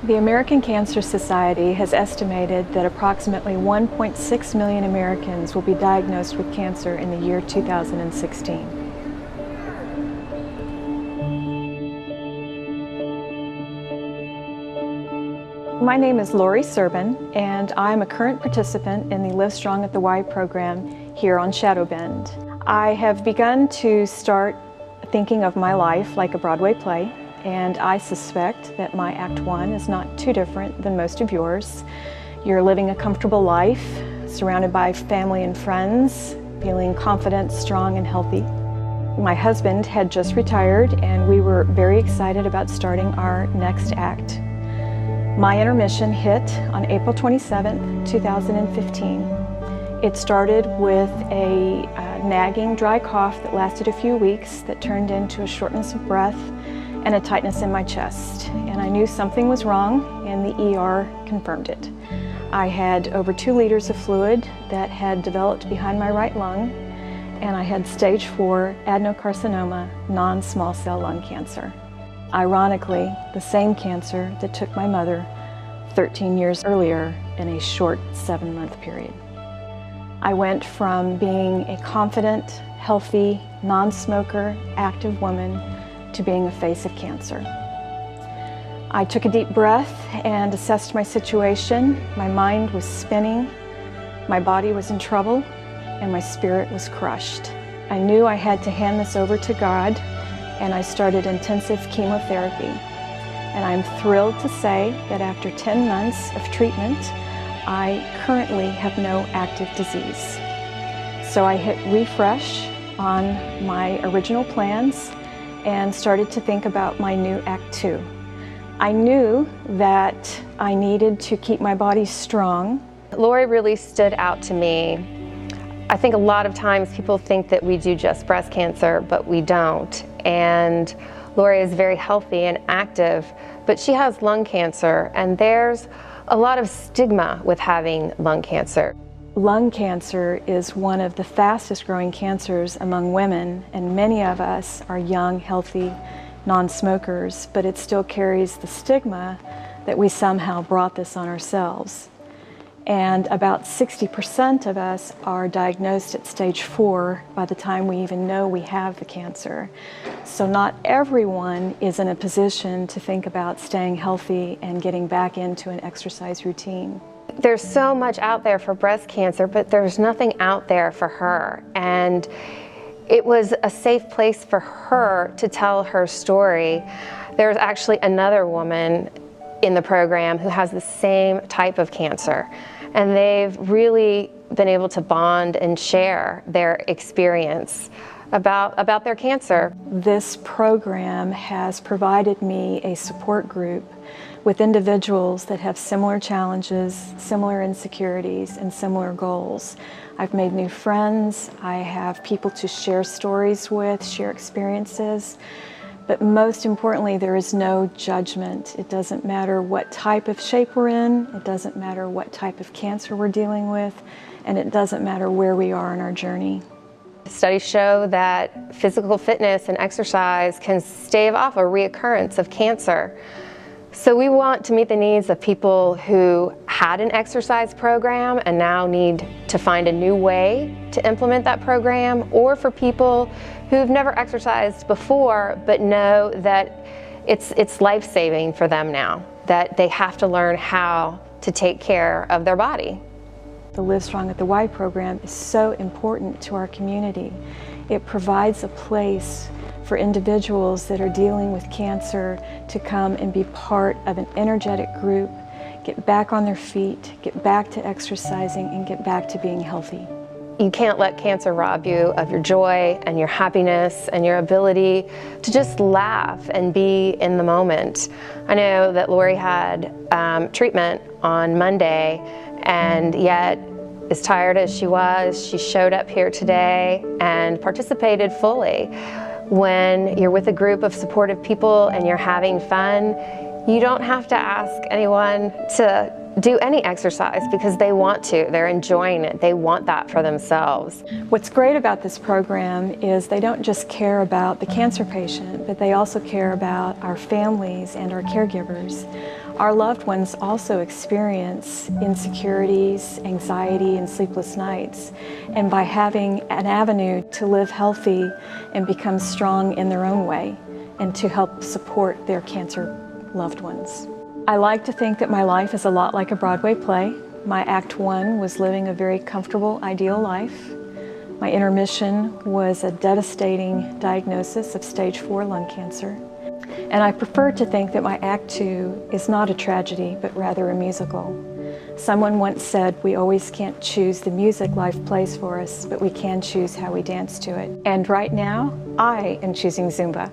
The American Cancer Society has estimated that approximately 1.6 million Americans will be diagnosed with cancer in the year 2016. My name is Lori Serban, and I'm a current participant in the LiveStrong at the Y program here on Shadow Bend. I have begun to start thinking of my life like a Broadway play, and I suspect that my Act 1 is not too different than most of yours. You're living a comfortable life, surrounded by family and friends, feeling confident, strong, and healthy. My husband had just retired, and we were very excited about starting our next act. My intermission hit on April 27, 2015. It started with a nagging dry cough that lasted a few weeks that turned into a shortness of breath and a tightness in my chest. And I knew something was wrong, and the ER confirmed it. I had over 2 liters of fluid that had developed behind my right lung, and I had stage 4 adenocarcinoma, non-small cell lung cancer. Ironically, the same cancer that took my mother 13 years earlier in a short 7-month period. I went from being a confident, healthy, non-smoker, active woman to being a face of cancer. I took a deep breath and assessed my situation. My mind was spinning, my body was in trouble, and my spirit was crushed. I knew I had to hand this over to God, and I started intensive chemotherapy. And I'm thrilled to say that after 10 months of treatment, I currently have no active disease. So I hit refresh on my original plans and started to think about my new Act 2. I knew that I needed to keep my body strong. Lori really stood out to me. I think a lot of times people think that we do just breast cancer, but we don't. And Lori is very healthy and active, but she has lung cancer, and there's a lot of stigma with having lung cancer. Lung cancer is one of the fastest growing cancers among women, and many of us are young, healthy, non-smokers, but it still carries the stigma that we somehow brought this on ourselves. And about 60% of us are diagnosed at stage 4 by the time we even know we have the cancer. So not everyone is in a position to think about staying healthy and getting back into an exercise routine. There's so much out there for breast cancer, but there's nothing out there for her. And it was a safe place for her to tell her story. There's actually another woman in the program who has the same type of cancer, and they've really been able to bond and share their experience about their cancer. This program has provided me a support group with individuals that have similar challenges, similar insecurities, and similar goals. I've made new friends, I have people to share stories with, share experiences, but most importantly, there is no judgment. It doesn't matter what type of shape we're in, it doesn't matter what type of cancer we're dealing with, and it doesn't matter where we are in our journey. Studies show that physical fitness and exercise can stave off a reoccurrence of cancer. So we want to meet the needs of people who had an exercise program and now need to find a new way to implement that program, or for people who've never exercised before but know that it's life-saving for them now, that they have to learn how to take care of their body. The LiveStrong at the Y program is so important to our community. It provides a place for individuals that are dealing with cancer to come and be part of an energetic group, get back on their feet, get back to exercising, and get back to being healthy. You can't let cancer rob you of your joy and your happiness and your ability to just laugh and be in the moment. I know that Lori had treatment on Monday, and yet, as tired as she was, she showed up here today and participated fully. When you're with a group of supportive people and you're having fun, You don't have to ask anyone to do any exercise because they want to. They're enjoying it. They want that for themselves. What's great about this program is they don't just care about the cancer patient, but they also care about our families and our caregivers. Our loved ones also experience insecurities, anxiety, and sleepless nights. And by having an avenue to live healthy and become strong in their own way and to help support their cancer loved ones. I like to think that my life is a lot like a Broadway play. My Act 1 was living a very comfortable, ideal life. My intermission was a devastating diagnosis of stage 4 lung cancer. And I prefer to think that my Act 2 is not a tragedy, but rather a musical. Someone once said, we always can't choose the music life plays for us, but we can choose how we dance to it. And right now, I am choosing Zumba.